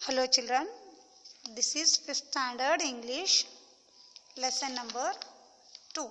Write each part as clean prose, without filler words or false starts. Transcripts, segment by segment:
Hello children, this is 5th standard English lesson number 2.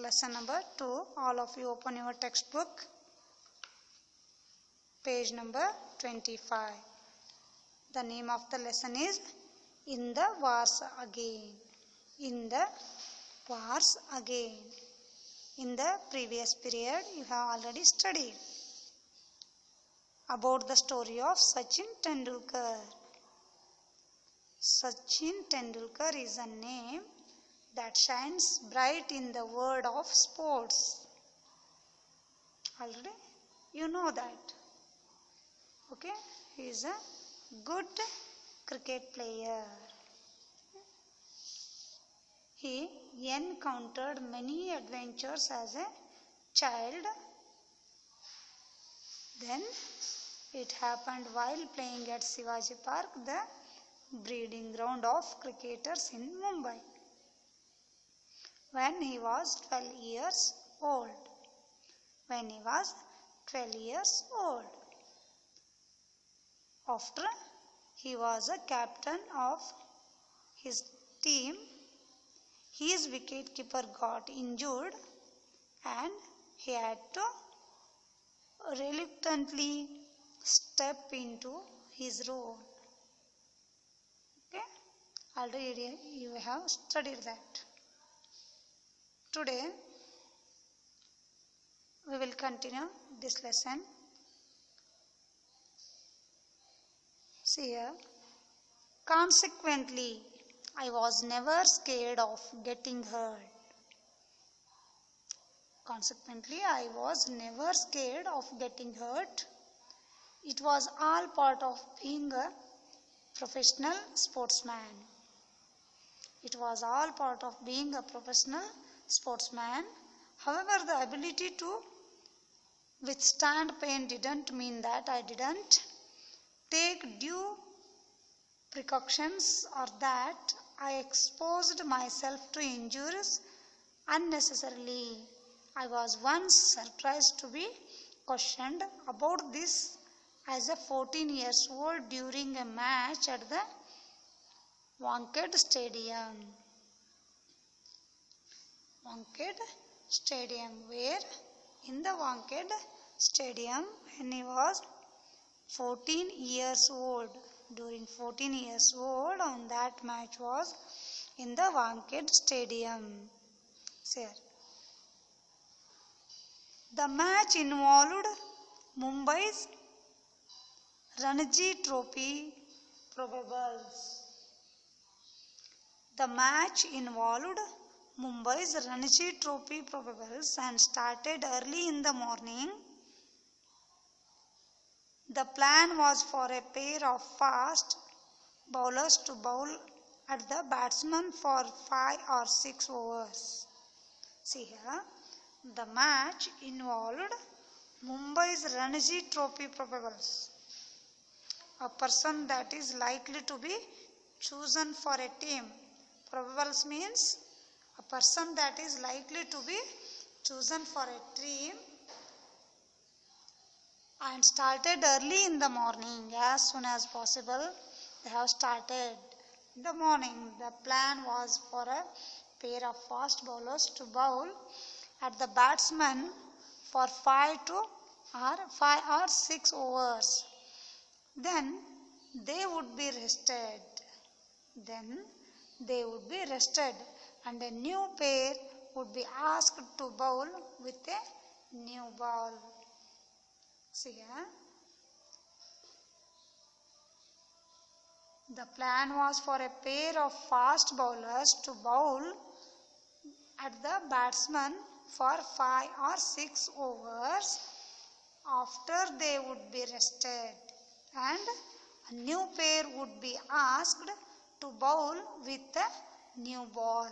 Lesson number 2, all of you open your textbook, page number 25. The name of the lesson is In the Wars Again. In the Wars Again. In the previous period you have already studied about the story of Sachin Tendulkar. Sachin Tendulkar is a name that shines bright in the world of sports. Already you know that. Okay, he is a good cricket player. He encountered many adventures as a child. Then it happened while playing at Shivaji Park, the breeding ground of cricketers in Mumbai, when he was 12 years old. When he was 12 years old. After he was a captain of his team, his wicketkeeper got injured and he had to reluctantly step into his role. Okay, already you have studied that. Today we will continue this lesson. See here. Consequently, I was never scared of getting hurt. Consequently, I was never scared of getting hurt. It was all part of being a professional sportsman. It was all part of being a professional sportsman. However, the ability to withstand pain didn't mean that I didn't take due precautions or that I exposed myself to injuries unnecessarily. I was once surprised to be questioned about this as a 14 years old during a match at the Wankhede Stadium. Wankhede Stadium, where in the Wankhede Stadium when he was 14 years old. During 14 years old, and that match was in the Wankhede Stadium. Sir. The match involved Mumbai's Ranji Trophy probables. The match involved Mumbai's Ranji Trophy probables and started early in the morning. The plan was for a pair of fast bowlers to bowl at the batsman for 5 or 6 overs. See here, the match involved Mumbai's Ranji Trophy probables. A person that is likely to be chosen for a team. Probables means a person that is likely to be chosen for a team, and started early in the morning. As soon as possible they have started in the morning. The plan was for a pair of fast bowlers to bowl at the batsman for 5 or 6 overs. Then they would be rested. And a new pair would be asked to bowl with a new ball. See here. The plan was for a pair of fast bowlers to bowl at the batsman for 5 or 6 overs. After they would be rested and a new pair would be asked to bowl with a new ball.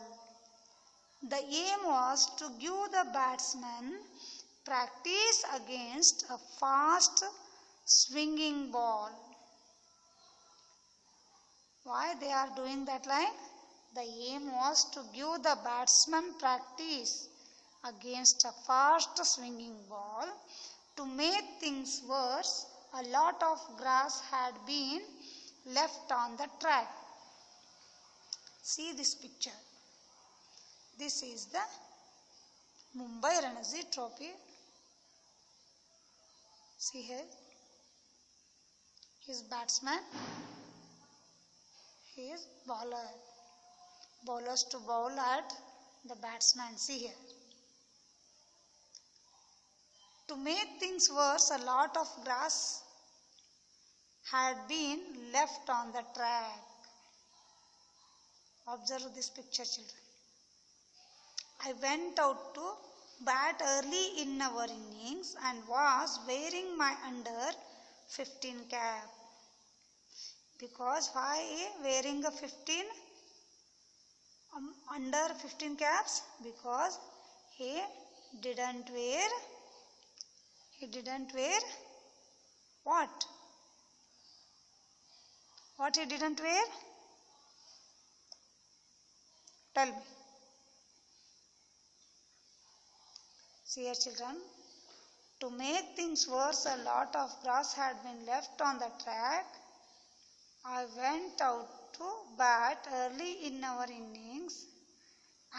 The aim was to give the batsman practice against a fast swinging ball. Why they are doing that like? The aim was to give the batsman practice against a fast swinging ball. To make things worse, a lot of grass had been left on the track. See this picture. This is the Mumbai Ranji Trophy. See here. His batsman. He is bowler. Bowlers to bowl at the batsman. See here. To make things worse, a lot of grass had been left on the track. Observe this picture, children. I went out to bat early in our innings and was wearing my under 15 cap. Because why wearing a 15 under 15 caps? Because he didn't wear what? What he didn't wear? Tell me. See here, children. To make things worse, a lot of grass had been left on the track. I went out to bat early in our innings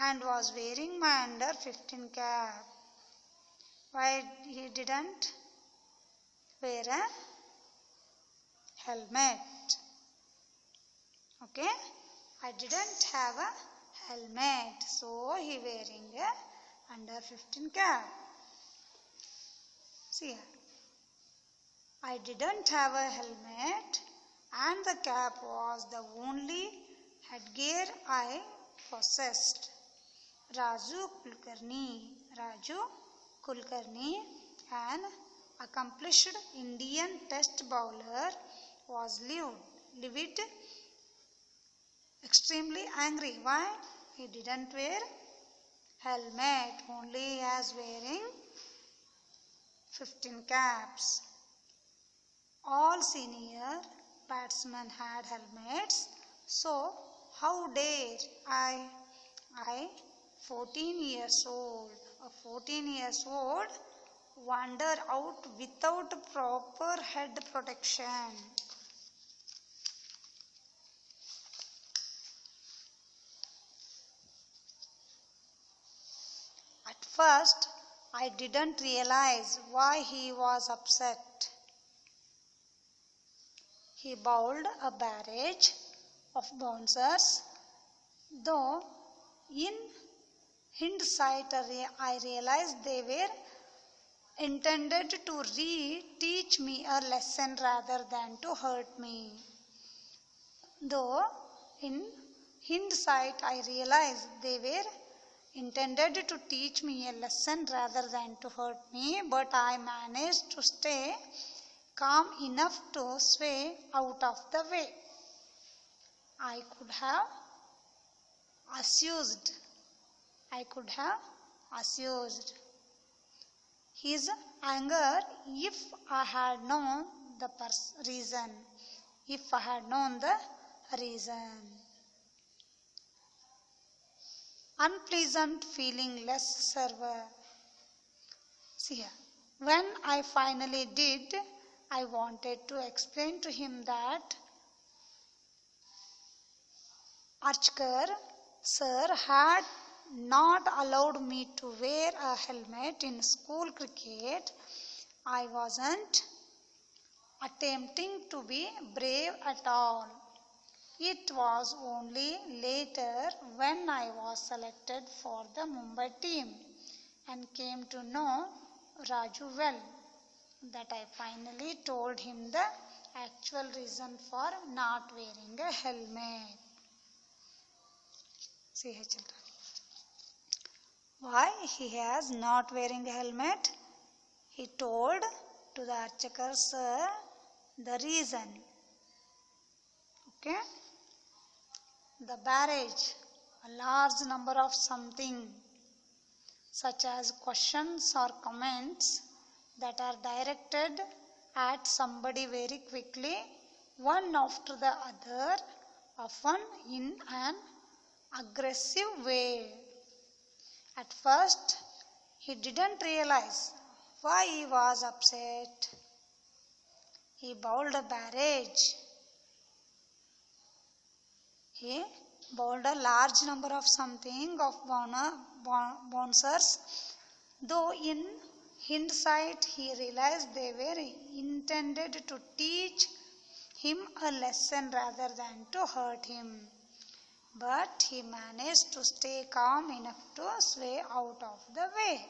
and was wearing my under 15 cap. Why he didn't wear a helmet? Okay, I didn't have a helmet, so he wearing a under 15 cap. See here. I didn't have a helmet and the cap was the only headgear I possessed. Raju Kulkarni, an accomplished Indian test bowler, was livid, extremely angry. Why? He didn't wear helmet, only he is wearing 15 caps. All senior batsmen had helmets, so how dare I 14 years old, wander out without proper head protection. At first, I didn't realize why he was upset. He bowled a barrage of bouncers, though in hindsight I realized they were intended to teach me a lesson rather than to hurt me. Though in hindsight I realized they were intended to teach me a lesson rather than to hurt me, but I managed to stay calm enough to sway out of the way. I could have assuaged his anger if I had known the reason. Unpleasant feeling less severe. See here. When I finally did, I wanted to explain to him that Archkar sir had not allowed me to wear a helmet in school cricket. I wasn't attempting to be brave at all. It was only later when I was selected for the Mumbai team and came to know Raju well that I finally told him the actual reason for not wearing a helmet. See here, children. Why he has not wearing a helmet? He told to the Archkar sir the reason. Okay? The barrage, a large number of something such as questions or comments that are directed at somebody very quickly, one after the other, often in an aggressive way. At first, he didn't realize why he was upset. He bowled a barrage He bowled a large number of something of bouncers, though in hindsight he realized they were intended to teach him a lesson rather than to hurt him. But he managed to stay calm enough to sway out of the way.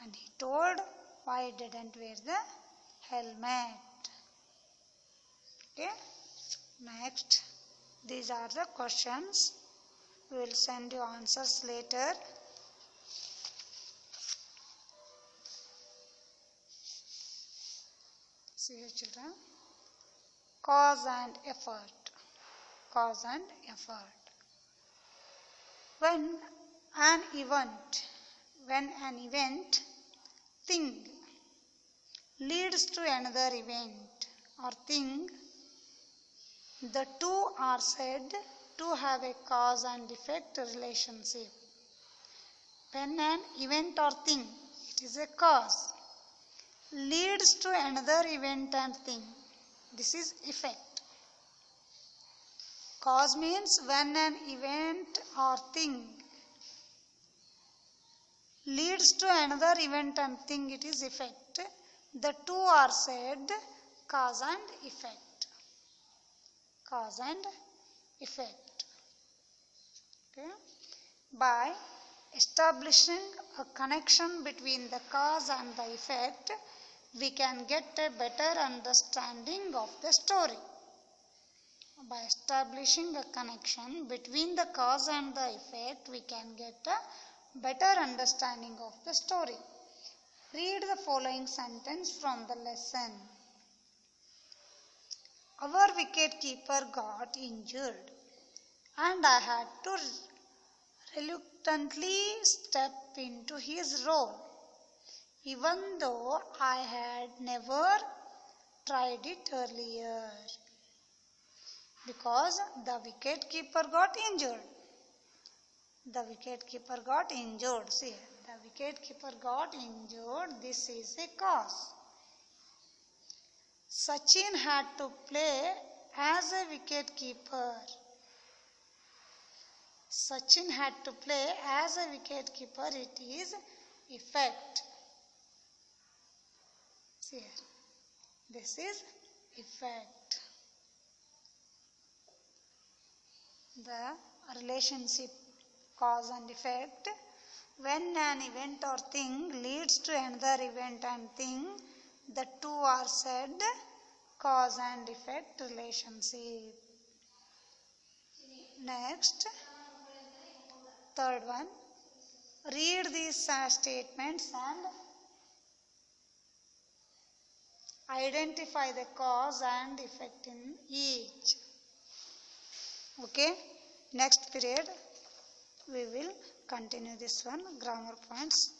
And he told why he didn't wear the helmet. Okay. Next, these are the questions. We will send you answers later. See here, children. Cause and effort. Cause and effort. When an event, thing leads to another event or thing, the two are said to have a cause and effect relationship. When an event or thing, it is a cause, leads to another event and thing, this is effect. Cause means when an event or thing leads to another event and thing, it is effect. The two are said cause and effect. Cause and effect. Okay. By establishing a connection between the cause and the effect, we can get a better understanding of the story. By establishing a connection between the cause and the effect, we can get a better understanding of the story. Read the following sentence from the lesson. Our wicket keeper got injured and I had to reluctantly step into his role, even though I had never tried it earlier. Because the wicket keeper got injured. The wicket keeper got injured. See, the wicket keeper got injured. This is a cause. Sachin had to play as a wicket keeper. Sachin had to play as a wicket keeper. It is effect. See here. This is effect. The relationship cause and effect. When an event or thing leads to another event and thing, the two are said cause and effect relationship. Next, third one. Read these statements and identify the cause and effect in each. Okay, next period we will continue this one, grammar points.